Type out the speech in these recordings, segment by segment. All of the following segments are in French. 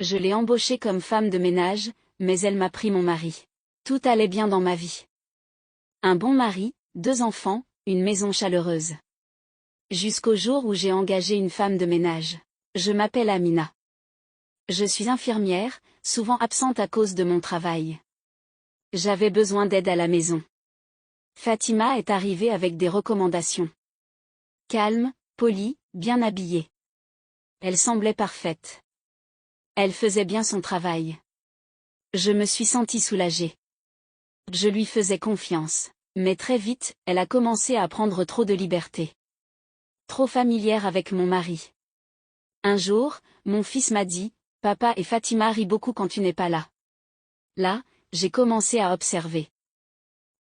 Je l'ai embauchée comme femme de ménage, mais elle m'a pris mon mari. Tout allait bien dans ma vie. Un bon mari, 2 enfants, une maison chaleureuse. Jusqu'au jour où j'ai engagé une femme de ménage. Je m'appelle Amina. Je suis infirmière, souvent absente à cause de mon travail. J'avais besoin d'aide à la maison. Fatima est arrivée avec des recommandations. Calme, polie, bien habillée. Elle semblait parfaite. Elle faisait bien son travail. Je me suis sentie soulagée. Je lui faisais confiance, mais très vite, elle a commencé à prendre trop de liberté. Trop familière avec mon mari. Un jour, mon fils m'a dit, « Papa et Fatima rient beaucoup quand tu n'es pas là. » Là, j'ai commencé à observer.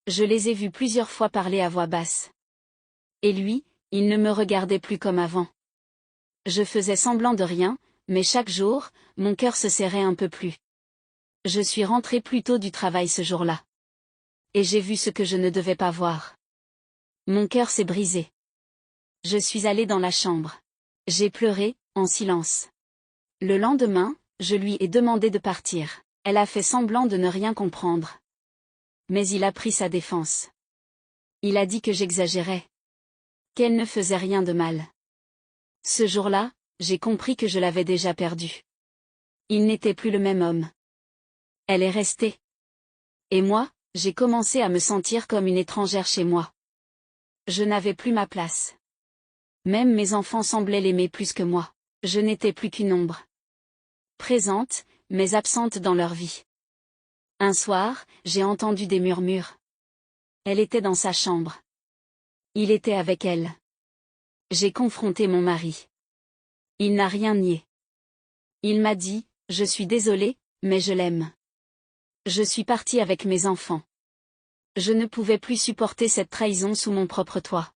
Je les ai vus plusieurs fois parler à voix basse. Et lui, il ne me regardait plus comme avant. Je faisais semblant de rien, mais chaque jour, mon cœur se serrait un peu plus. Je suis rentrée plus tôt du travail ce jour-là. Et j'ai vu ce que je ne devais pas voir. Mon cœur s'est brisé. Je suis allée dans la chambre. J'ai pleuré, en silence. Le lendemain, je lui ai demandé de partir. Elle a fait semblant de ne rien comprendre. Mais il a pris sa défense. Il a dit que j'exagérais. Qu'elle ne faisait rien de mal. Ce jour-là, j'ai compris que je l'avais déjà perdu. Il n'était plus le même homme. Elle est restée. Et moi, j'ai commencé à me sentir comme une étrangère chez moi. Je n'avais plus ma place. Même mes enfants semblaient l'aimer plus que moi. Je n'étais plus qu'une ombre. Présente, mais absente dans leur vie. Un soir, j'ai entendu des murmures. Elle était dans sa chambre. Il était avec elle. J'ai confronté mon mari. Il n'a rien nié. Il m'a dit, « Je suis désolé, mais je l'aime. » Je suis partie avec mes enfants. Je ne pouvais plus supporter cette trahison sous mon propre toit.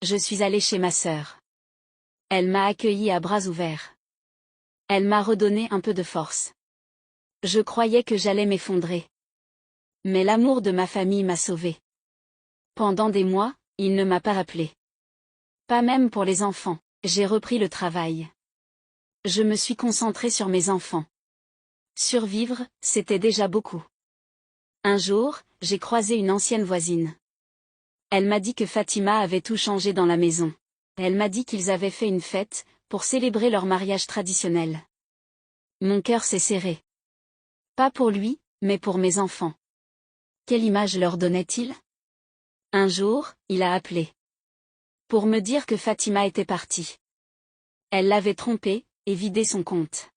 Je suis allée chez ma sœur. Elle m'a accueillie à bras ouverts. Elle m'a redonné un peu de force. Je croyais que j'allais m'effondrer. Mais l'amour de ma famille m'a sauvée. Pendant des mois, il ne m'a pas rappelé. Pas même pour les enfants. J'ai repris le travail. Je me suis concentrée sur mes enfants. Survivre, c'était déjà beaucoup. Un jour, j'ai croisé une ancienne voisine. Elle m'a dit que Fatima avait tout changé dans la maison. Elle m'a dit qu'ils avaient fait une fête, pour célébrer leur mariage traditionnel. Mon cœur s'est serré. Pas pour lui, mais pour mes enfants. Quelle image leur donnait-il? Un jour, il a appelé. Pour me dire que Fatima était partie. Elle l'avait trompé, et vidé son compte.